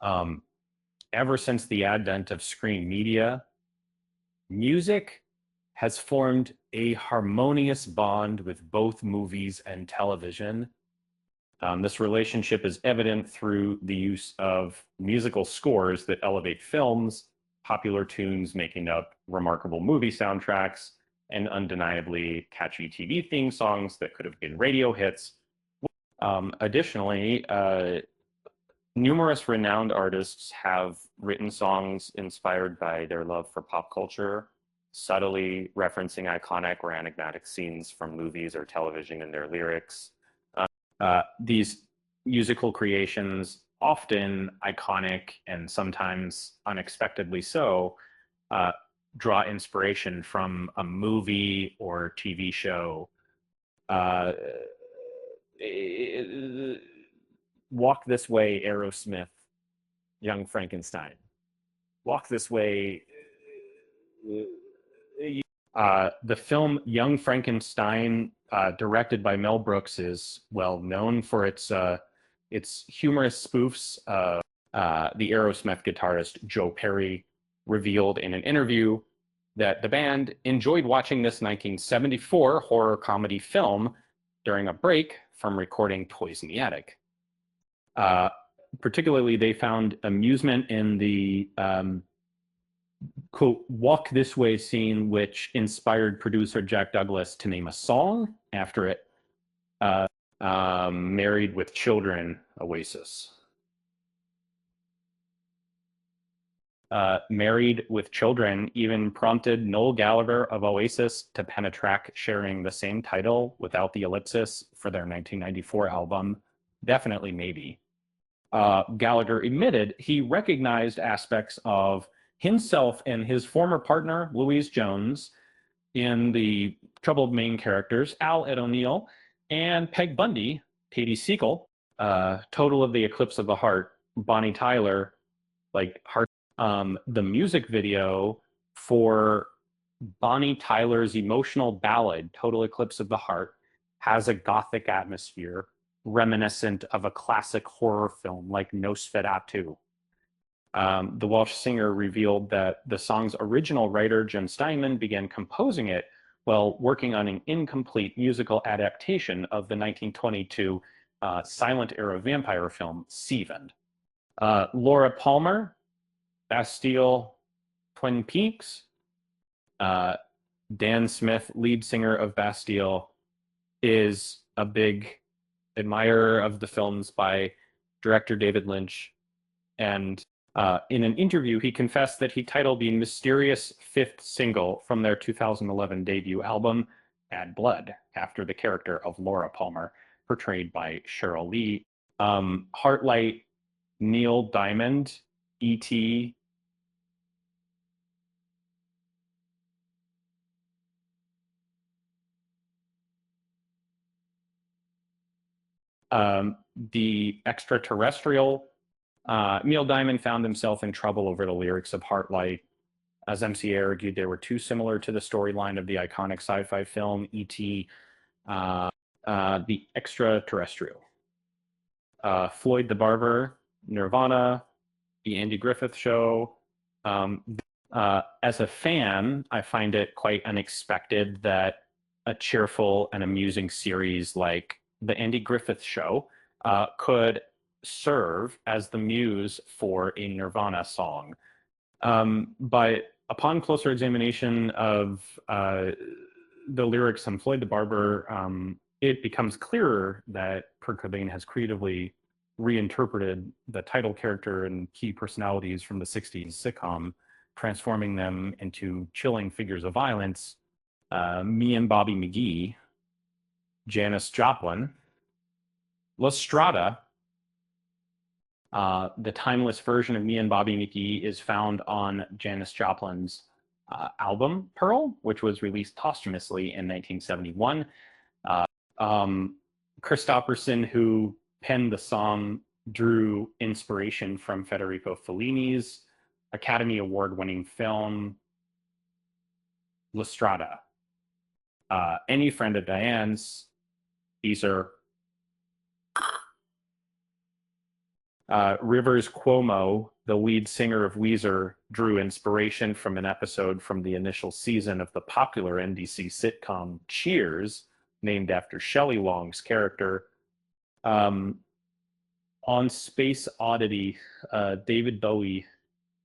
Um, Ever since the advent of screen media, music has formed a harmonious bond with both movies and television. This relationship is evident through the use of musical scores that elevate films, popular tunes making up remarkable movie soundtracks, and undeniably catchy TV theme songs that could have been radio hits. Additionally, numerous renowned artists have written songs inspired by their love for pop culture, subtly referencing iconic or enigmatic scenes from movies or television in their lyrics. These musical creations, often iconic and sometimes unexpectedly so, uh, draw inspiration from a movie or TV show. Uh, Walk This Way, Aerosmith, Young Frankenstein. Walk This Way. The film Young Frankenstein, directed by Mel Brooks, is well known for its humorous spoofs. The Aerosmith guitarist Joe Perry revealed in an interview that the band enjoyed watching this 1974 horror comedy film during a break from recording Toys in the Attic. Particularly, they found amusement in the quote, walk this way scene, which inspired producer Jack Douglas to name a song after it, uh, Married with Children, Oasis. Married with Children even prompted Noel Gallagher of Oasis to pen a track sharing the same title without the ellipsis for their 1994 album, Definitely Maybe. Gallagher admitted he recognized aspects of himself and his former partner, Louise Jones, in the troubled main characters, Al Ed O'Neill and Peg Bundy, Katie Siegel, Total of the Eclipse of the Heart, Bonnie Tyler, like Heart. The music video for Bonnie Tyler's emotional ballad, Total Eclipse of the Heart, has a gothic atmosphere reminiscent of a classic horror film like Nosferatu. The Welsh singer revealed that the song's original writer, Jim Steinman, began composing it while working on an incomplete musical adaptation of the 1922 silent era vampire film, Seven. Laura Palmer, Bastille, Twin Peaks. Dan Smith, lead singer of Bastille, is a big admirer of the films by director David Lynch. And in an interview, he confessed that he titled the mysterious fifth single from their 2011 debut album, Add Blood, after the character of Laura Palmer, portrayed by Cheryl Lee. Heartlight, Neil Diamond, E.T., the extraterrestrial. Neil Diamond found himself in trouble over the lyrics of Heartlight. As MCA argued, they were too similar to the storyline of the iconic sci-fi film E.T., The Extraterrestrial. Floyd the Barber, Nirvana, The Andy Griffith Show. As a fan, I find it quite unexpected that a cheerful and amusing series like The Andy Griffith Show could serve as the muse for a Nirvana song. But upon closer examination of the lyrics on Floyd the Barber, it becomes clearer that Kurt Cobain has creatively reinterpreted the title character and key personalities from the 60s sitcom, transforming them into chilling figures of violence. Me and Bobby McGee, Janis Joplin, La Strada. The timeless version of Me and Bobby McGee is found on Janis Joplin's album Pearl, which was released posthumously in 1971. Christopherson, who penned the song, drew inspiration from Federico Fellini's Academy Award-winning film La Strada. Any friend of Diane's, these are Rivers Cuomo, the lead singer of Weezer, drew inspiration from an episode from the initial season of the popular NBC sitcom Cheers, named after Shelley Long's character. Um, on Space Oddity, David Bowie,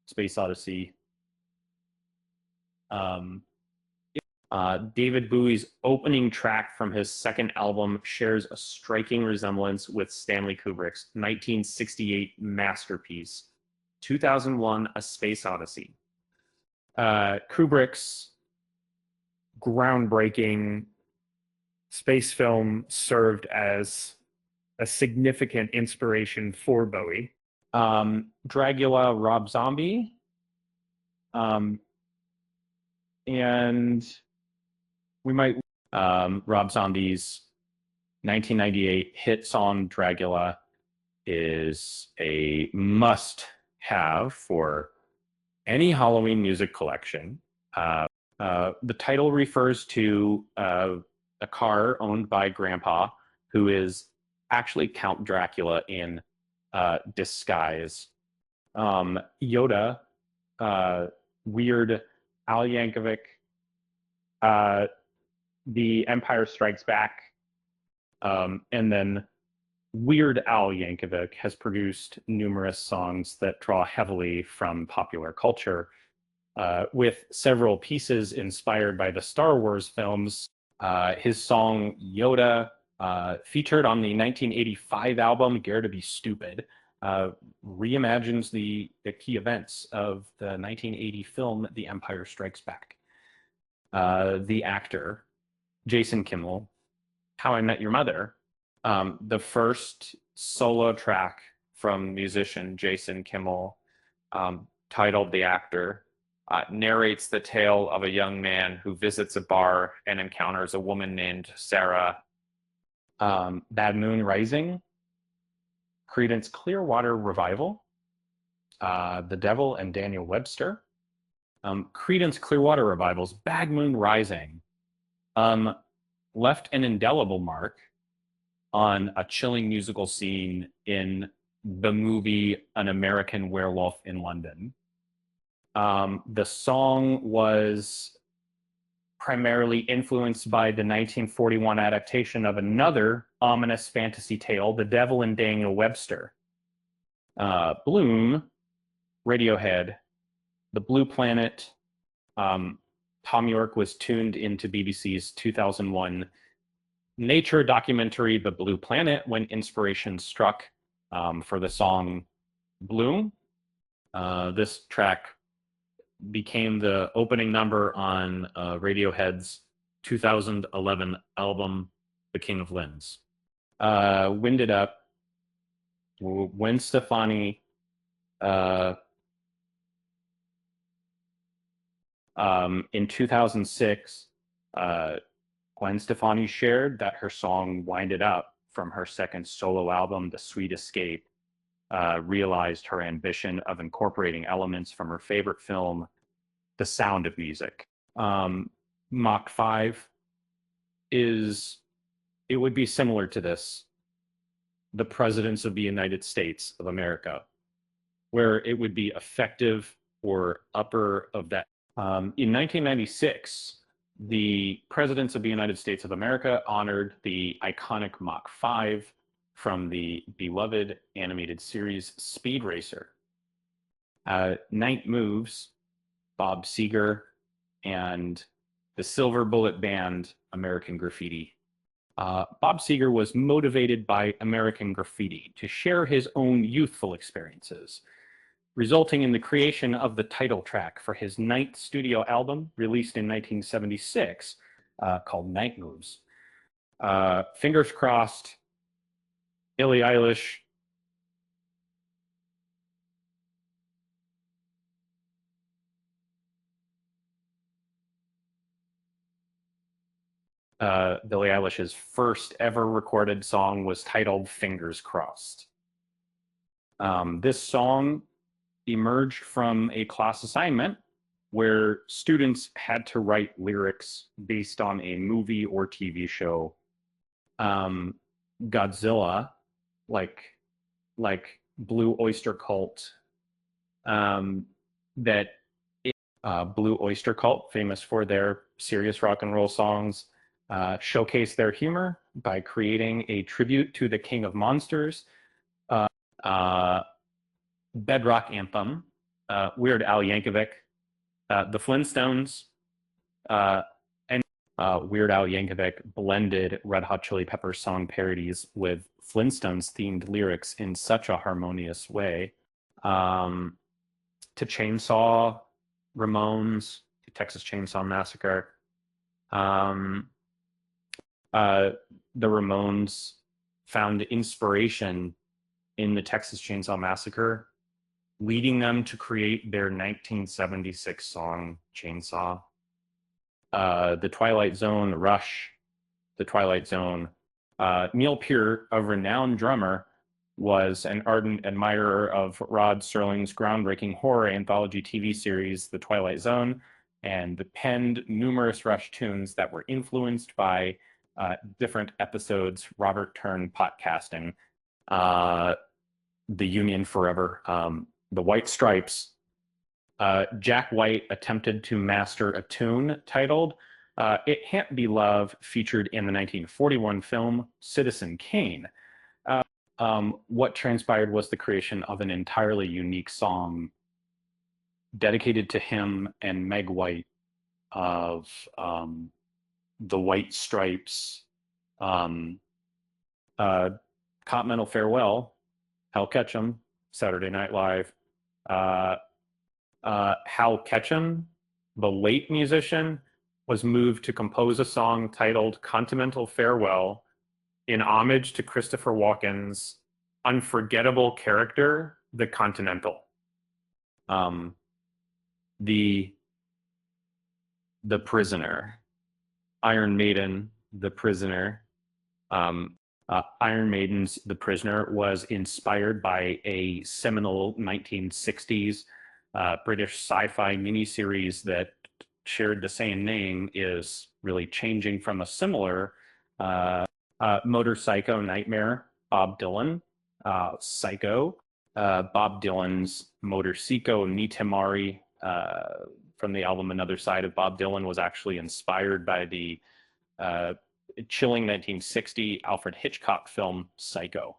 Space Odyssey. Um, David Bowie's opening track from his second album shares a striking resemblance with Stanley Kubrick's 1968 masterpiece, 2001: A Space Odyssey. Kubrick's groundbreaking space film served as a significant inspiration for Bowie. Dragula, Rob Zombie. And we might Rob Zombie's 1998 hit song Dragula is a must-have for any Halloween music collection. The title refers to a car owned by Grandpa, who is actually Count Dracula in disguise. Yoda, Weird Al Yankovic, The Empire Strikes Back, and then Weird Al Yankovic has produced numerous songs that draw heavily from popular culture, with several pieces inspired by the Star Wars films. His song Yoda, featured on the 1985 album Dare to Be Stupid, reimagines the key events of the 1980 film The Empire Strikes Back. The actor, Jason Kimmel, How I Met Your Mother, the first solo track from musician Jason Kimmel, titled The Actor, narrates the tale of a young man who visits a bar and encounters a woman named Sarah. Bad Moon Rising, Creedence Clearwater Revival, The Devil and Daniel Webster. Creedence Clearwater Revival's Bad Moon Rising left an indelible mark on a chilling musical scene in the movie An American Werewolf in London. The song was primarily influenced by the 1941 adaptation of another ominous fantasy tale, The Devil and Daniel Webster. Bloom, Radiohead, The Blue Planet. Thom Yorke was tuned into BBC's 2001 nature documentary, The Blue Planet, when inspiration struck for the song Bloom. This track became the opening number on Radiohead's 2011 album, The King of Limbs. Wind It Up, Gwen Stefani in 2006, Gwen Stefani shared that her song Wind It Up from her second solo album, The Sweet Escape, realized her ambition of incorporating elements from her favorite film, The Sound of Music. Mach 5 it would be similar to this, the presidents of the United States of America, where it would be effective or upper of that. In 1996, the presidents of the United States of America honored the iconic Mach 5 from the beloved animated series Speed Racer. Night Moves, Bob Seger, and the Silver Bullet Band, American Graffiti. Bob Seger was motivated by American Graffiti to share his own youthful experiences, resulting in the creation of the title track for his ninth studio album, released in 1976, called Night Moves. Fingers Crossed, Billie Eilish, Billie Eilish's first ever recorded song was titled Fingers Crossed. This song emerged from a class assignment where students had to write lyrics based on a movie or TV show. Godzilla, like Blue Oyster Cult. That Blue Oyster Cult, famous for their serious rock and roll songs, showcase their humor by creating a tribute to the King of Monsters, uh, Bedrock Anthem, Weird Al Yankovic, the Flintstones, and Weird Al Yankovic blended Red Hot Chili Peppers song parodies with Flintstones themed lyrics in such a harmonious way. To Chainsaw, Ramones, Texas Chainsaw Massacre. Um, the Ramones found inspiration in the Texas Chainsaw Massacre, leading them to create their 1976 song Chainsaw. The Twilight Zone, Rush, The Twilight Zone. Neil Peart, a renowned drummer, was an ardent admirer of Rod Serling's groundbreaking horror anthology TV series, The Twilight Zone, and penned numerous Rush tunes that were influenced by different episodes Robert Tern podcasting, The Union Forever, The White Stripes. Jack White attempted to master a tune titled It Can't Be Love, featured in the 1941 film Citizen Kane. What transpired was the creation of an entirely unique song dedicated to him and Meg White of The White Stripes, Continental Farewell, Hal Ketchum, Saturday Night Live. Hal Ketchum, the late musician, was moved to compose a song titled Continental Farewell in homage to Christopher Walken's unforgettable character, the Continental. The Prisoner, Iron Maiden, The Prisoner. Iron Maiden's The Prisoner was inspired by a seminal 1960s British sci-fi miniseries that shared the same name, is really changing from a similar Motorcycle Nightmare, Bob Dylan, Psycho, Bob Dylan's Motorcycle Ni Te Mari from the album Another Side of Bob Dylan was actually inspired by the chilling 1960 Alfred Hitchcock film Psycho.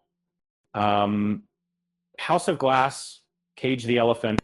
House of Glass, Cage the Elephant,